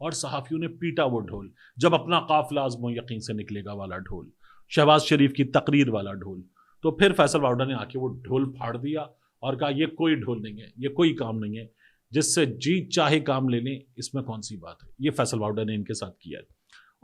اور صحافیوں نے پیٹا وہ ڈھول، جب اپنا قافلہ عزم و یقین سے نکلے گا والا ڈھول، شہباز شریف کی تقریر والا ڈھول، تو پھر فیصل واوڈا نے آ کے وہ ڈھول پھاڑ دیا اور کہا یہ کوئی ڈھول نہیں ہے، یہ کوئی کام نہیں ہے، جس سے جی چاہے کام لے لیں، اس میں کون سی بات ہے۔ یہ فیصل واوڈا نے ان کے ساتھ کیا ہے،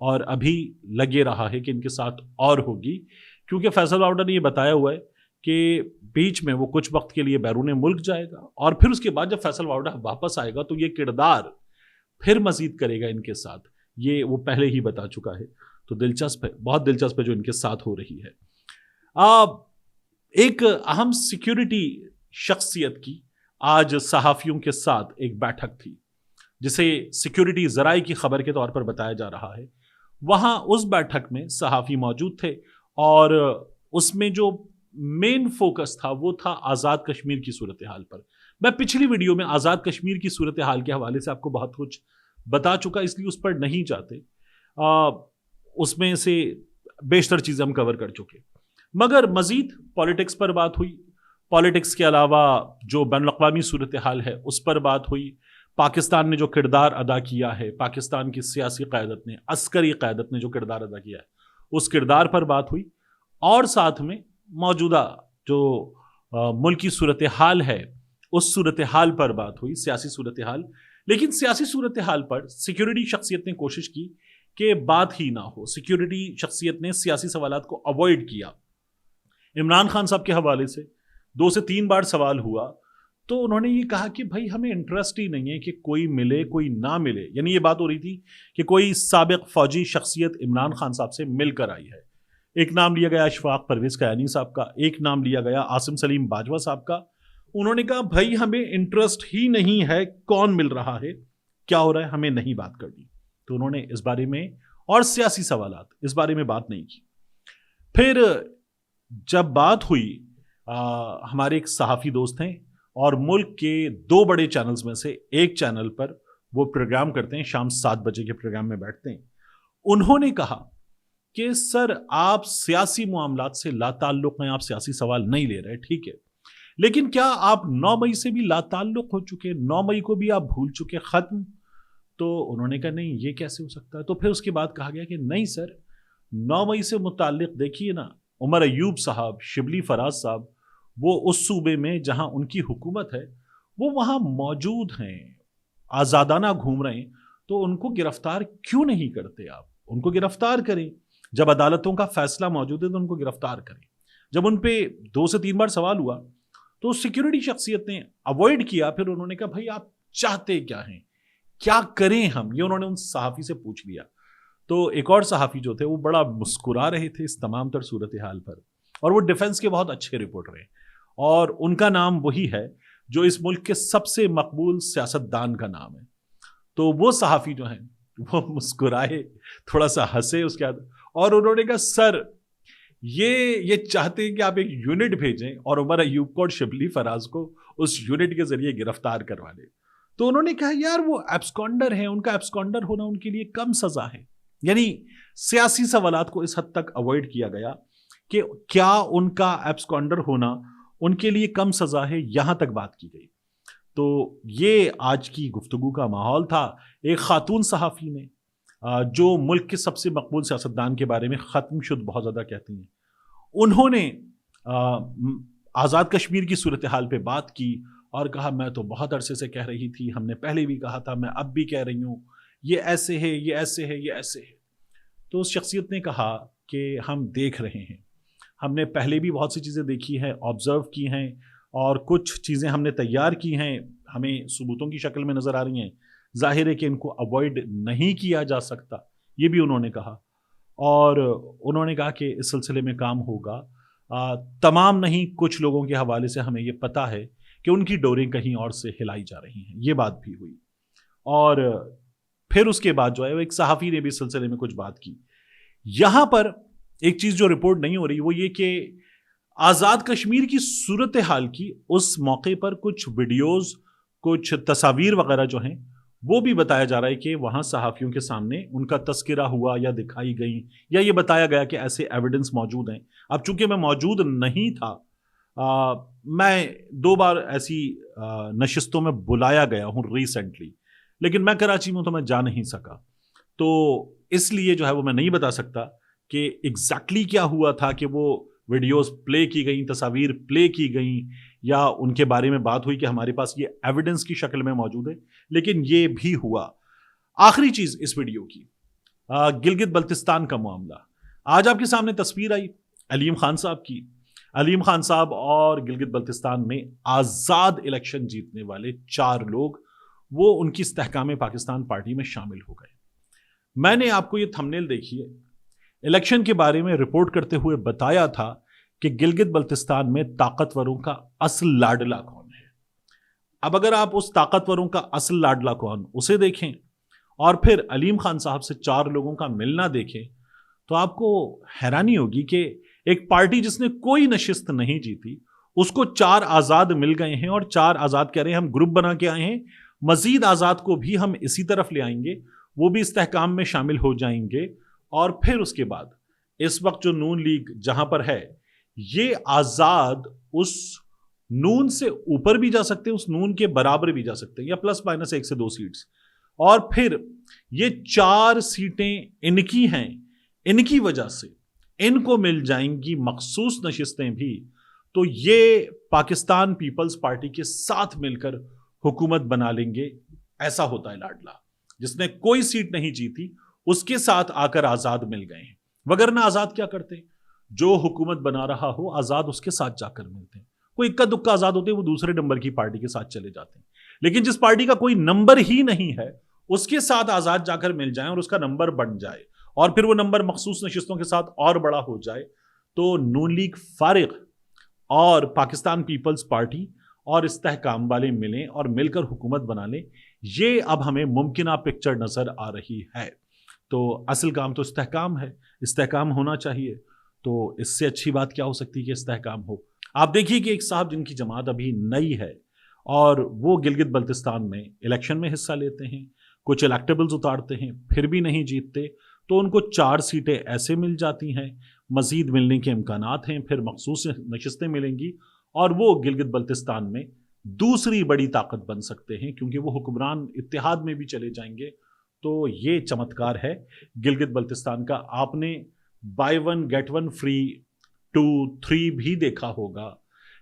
اور ابھی لگے رہا ہے کہ ان کے ساتھ اور ہوگی، کیونکہ فیصل واوڈا نے یہ بتایا ہوا ہے کہ بیچ میں وہ کچھ وقت کے لیے بیرون ملک جائے گا، اور پھر اس کے بعد جب فیصل واوڈا واپس آئے گا تو یہ کردار پھر مزید کرے گا ان کے ساتھ، یہ وہ پہلے ہی بتا چکا ہے۔ تو دلچسپ ہے، بہت دلچسپ ہے جو ان کے ساتھ ہو رہی ہے۔ ایک اہم سیکیورٹی شخصیت کی آج صحافیوں کے ساتھ ایک بیٹھک تھی، جسے سیکیورٹی ذرائع کی خبر کے طور پر بتایا جا رہا ہے۔ وہاں اس بیٹھک میں صحافی موجود تھے، اور اس میں جو مین فوکس تھا وہ تھا آزاد کشمیر کی صورتحال پر۔ میں پچھلی ویڈیو میں آزاد کشمیر کی صورتحال کے حوالے سے آپ کو بہت کچھ بتا چکا، اس لیے اس پر نہیں جاتے، اس میں سے بیشتر چیزیں ہم کور کر چکے، مگر مزید پالیٹکس پر بات ہوئی، پالیٹکس کے علاوہ جو بین الاقوامی صورتحال ہے اس پر بات ہوئی، پاکستان نے جو کردار ادا کیا ہے، پاکستان کی سیاسی قیادت نے، عسکری قیادت نے جو کردار ادا کیا ہے اس کردار پر بات ہوئی، اور ساتھ میں موجودہ جو ملکی صورتحال ہے اس صورتحال پر بات ہوئی، سیاسی صورتحال۔ لیکن سیاسی صورتحال پر سیکیورٹی شخصیت نے کوشش کی کہ بات ہی نہ ہو، سیکیورٹی شخصیت نے سیاسی سوالات کو اوائڈ کیا۔ عمران خان صاحب کے حوالے سے 2 سے 3 بار سوال ہوا تو انہوں نے یہ کہا کہ بھائی ہمیں انٹرسٹ ہی نہیں ہے کہ کوئی ملے کوئی نہ ملے، یعنی یہ بات ہو رہی تھی کہ کوئی سابق فوجی شخصیت عمران خان صاحب سے مل کر آئی ہے۔ ایک نام لیا گیا اشفاق پرویز قیانی صاحب کا، ایک نام لیا گیا عاصم سلیم باجوہ صاحب کا۔ انہوں نے کہا بھائی ہمیں انٹرسٹ ہی نہیں ہے کون مل رہا ہے، کیا ہو رہا ہے، ہمیں نہیں بات کرنی۔ تو انہوں نے اس بارے میں، اور سیاسی سوالات، اس بارے میں بات نہیں کی۔ پھر جب بات ہوئی، ہمارے ایک صحافی دوست ہیں اور ملک کے 2 بڑے چینلز میں سے ایک چینل پر وہ پروگرام کرتے ہیں، شام 7 بجے کے پروگرام میں بیٹھتے ہیں۔ انہوں نے کہا کہ سر آپ سیاسی معاملات سے لا تعلق ہیں، آپ سیاسی سوال نہیں لے رہے، ٹھیک ہے، لیکن کیا آپ 9 مئی سے بھی لا تعلق ہو چکے، 9 مئی کو بھی آپ بھول چکے، ختم؟ تو انہوں نے کہا نہیں یہ کیسے ہو سکتا ہے۔ تو پھر اس کے بعد کہا گیا کہ نہیں سر، 9 مئی سے متعلق دیکھیے نا، عمر ایوب صاحب، شبلی فراز صاحب، وہ اس صوبے میں جہاں ان کی حکومت ہے وہ وہاں موجود ہیں، آزادانہ گھوم رہے ہیں، تو ان کو گرفتار کیوں نہیں کرتے؟ آپ ان کو گرفتار کریں، جب عدالتوں کا فیصلہ موجود ہے تو ان کو گرفتار کریں۔ جب ان پہ 2 سے 3 بار سوال ہوا تو سیکیورٹی شخصیت نے اوائڈ کیا، پھر انہوں نے کہا بھائی آپ چاہتے کیا ہیں، کیا کریں ہم، یہ انہوں نے ان صحافی سے پوچھ لیا۔ تو ایک اور صحافی جو تھے وہ بڑا مسکرا رہے تھے اس تمام تر صورتحال پر، اور وہ ڈیفنس کے بہت اچھے رپورٹر ہیں، اور ان کا نام وہی ہے جو اس ملک کے سب سے مقبول سیاستدان کا نام ہے۔ تو وہ صحافی جو ہیں وہ مسکرائے، تھوڑا سا ہنسے اس کے بعد، اور انہوں نے کہا سر یہ چاہتے ہیں کہ آپ ایک یونٹ بھیجیں اور عمر ایوب کو اور شبلی فراز کو اس یونٹ کے ذریعے گرفتار کروا لیں۔ تو انہوں نے کہا یار وہ ایبسکانڈر ہیں، ان کا ایبسکانڈر ہونا ان کے لیے کم سزا ہے، یعنی سیاسی سوالات کو اس حد تک اوائڈ کیا گیا کہ کیا ان کا ایبسکانڈر ہونا ان کے لیے کم سزا ہے، یہاں تک بات کی گئی۔ تو یہ آج کی گفتگو کا ماحول تھا۔ ایک خاتون صحافی نے جو ملک کے سب سے مقبول سیاستدان کے بارے میں ختم شد بہت زیادہ کہتی ہیں، انہوں نے آزاد کشمیر کی صورتحال پہ بات کی اور کہا میں تو بہت عرصے سے کہہ رہی تھی، ہم نے پہلے بھی کہا تھا، میں اب بھی کہہ رہی ہوں، یہ ایسے ہے، یہ ایسے ہے، یہ ایسے ہے۔ تو اس شخصیت نے کہا کہ ہم دیکھ رہے ہیں، ہم نے پہلے بھی بہت سی چیزیں دیکھی ہیں، آبزرو کی ہیں، اور کچھ چیزیں ہم نے تیار کی ہیں، ہمیں ثبوتوں کی شکل میں نظر آ رہی ہیں، ظاہر ہے کہ ان کو اوائڈ نہیں کیا جا سکتا، یہ بھی انہوں نے کہا۔ اور انہوں نے کہا کہ اس سلسلے میں کام ہوگا، تمام نہیں کچھ لوگوں کے حوالے سے ہمیں یہ پتہ ہے کہ ان کی ڈوریں کہیں اور سے ہلائی جا رہی ہیں، یہ بات بھی ہوئی۔ اور پھر اس کے بعد جو ہے ایک صحافی نے بھی اس سلسلے میں کچھ بات کی۔ یہاں پر ایک چیز جو رپورٹ نہیں ہو رہی وہ یہ کہ آزاد کشمیر کی صورتحال کی اس موقع پر کچھ ویڈیوز، کچھ تصاویر وغیرہ جو ہیں وہ بھی بتایا جا رہا ہے کہ وہاں صحافیوں کے سامنے ان کا تذکرہ ہوا یا دکھائی گئی، یا یہ بتایا گیا کہ ایسے ایویڈنس موجود ہیں۔ اب چونکہ میں موجود نہیں تھا، میں 2 بار ایسی نشستوں میں بلایا گیا ہوں ریسنٹلی، لیکن میں کراچی میں تو میں جا نہیں سکا، تو اس لیے جو ہے وہ میں نہیں بتا سکتا کہ ایگزیکٹلی کیا ہوا تھا کہ وہ ویڈیوز پلے کی گئیں، تصاویر پلے کی گئیں، یا ان کے بارے میں بات ہوئی کہ ہمارے پاس یہ ایویڈنس کی شکل میں موجود ہے، لیکن یہ بھی ہوا۔ آخری چیز اس ویڈیو کی، گلگت بلتستان کا معاملہ۔ آج آپ کے سامنے تصویر آئی علیم خان صاحب کی۔ علیم خان صاحب اور گلگت بلتستان میں آزاد الیکشن جیتنے والے 4 لوگ، وہ ان کی استحکام پاکستان پارٹی میں شامل ہو گئے۔ میں نے آپ کو یہ تھمبنیل دیکھی ہے، الیکشن کے بارے میں رپورٹ کرتے ہوئے بتایا تھا کہ گلگت بلتستان میں طاقتوروں کا اصل لاڈلا کون ہے۔ اب اگر آپ اس طاقتوروں کا اصل لاڈلا کون اسے دیکھیں اور پھر علیم خان صاحب سے 4 لوگوں کا ملنا دیکھیں تو آپ کو حیرانی ہوگی کہ ایک پارٹی جس نے کوئی نشست نہیں جیتی، اس کو 4 آزاد مل گئے ہیں، اور 4 آزاد کہہ رہے ہیں ہم گروپ بنا کے آئے ہیں، مزید آزاد کو بھی ہم اسی طرف لے آئیں گے، وہ بھی استحکام میں شامل ہو جائیں گے۔ اور پھر اس کے بعد اس وقت جو نون لیگ جہاں پر ہے، یہ آزاد اس نون سے اوپر بھی جا سکتے ہیں، اس نون کے برابر بھی جا سکتے ہیں، یا پلس مائنس 1 سے 2 سیٹس، اور پھر یہ 4 سیٹیں ان کی ہیں، ان کی وجہ سے ان کو مل جائیں گی مخصوص نشستیں بھی، تو یہ پاکستان پیپلز پارٹی کے ساتھ مل کر حکومت بنا لیں گے۔ ایسا ہوتا ہے لاڈلا، جس نے کوئی سیٹ نہیں جیتی اس کے ساتھ آ کر آزاد مل گئے ہیں، وگرنہ آزاد کیا کرتے؟ جو حکومت بنا رہا ہو آزاد اس کے ساتھ جا کر ملتے ہیں، کوئی اکا دکا آزاد ہوتے ہیں وہ دوسرے نمبر کی پارٹی کے ساتھ چلے جاتے ہیں، لیکن جس پارٹی کا کوئی نمبر ہی نہیں ہے اس کے ساتھ آزاد جا کر مل جائیں اور اس کا نمبر بن جائے، اور پھر وہ نمبر مخصوص نشستوں کے ساتھ اور بڑا ہو جائے، تو نون لیگ فارغ اور پاکستان پیپلز پارٹی اور استحکام والے ملیں اور مل کر حکومت بنا لیں۔ یہ اب ہمیں ممکنہ پکچر نظر آ رہی ہے۔ تو اصل کام تو استحکام ہے، استحکام ہونا چاہیے، تو اس سے اچھی بات کیا ہو سکتی ہے کہ استحکام ہو۔ آپ دیکھیے کہ ایک صاحب جن کی جماعت ابھی نئی ہے اور وہ گلگت بلتستان میں الیکشن میں حصہ لیتے ہیں، کچھ الیکٹیبلز اتارتے ہیں، پھر بھی نہیں جیتتے، تو ان کو 4 سیٹیں ایسے مل جاتی ہیں، مزید ملنے کے امکانات ہیں، پھر مخصوص نشستیں ملیں گی، اور وہ گلگت بلتستان میں دوسری بڑی طاقت بن سکتے ہیں، کیونکہ وہ حکمران اتحاد میں بھی چلے جائیں گے۔ تو یہ چمتکار ہے گلگت بلتستان کا۔ آپ نے بائی 1 گیٹ 1 فری 2 3 بھی دیکھا ہوگا،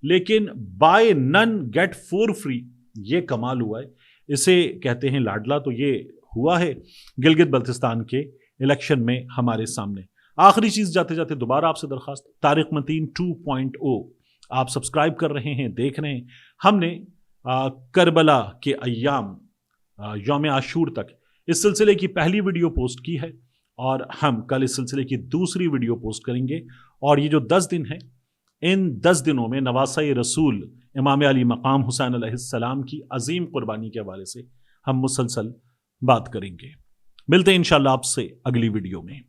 لیکن بائی نن گیٹ 4 فری یہ کمال ہوا ہے، اسے کہتے ہیں لاڈلا۔ تو یہ ہوا ہے گلگت بلتستان کے الیکشن میں ہمارے سامنے۔ آخری چیز جاتے جاتے دوبارہ آپ سے درخواست، طارق متین 2.0 آپ سبسکرائب کر رہے ہیں، دیکھ رہے ہیں۔ ہم نے کربلا کے ایام یوم عاشور تک اس سلسلے کی پہلی ویڈیو پوسٹ کی ہے، اور ہم کل اس سلسلے کی دوسری ویڈیو پوسٹ کریں گے، اور یہ جو 10 دن ہیں، ان 10 دنوں میں نواسہ رسول امام علی مقام حسین علیہ السلام کی عظیم قربانی کے حوالے سے ہم مسلسل بات کریں گے۔ ملتے ہیں انشاءاللہ آپ سے اگلی ویڈیو میں۔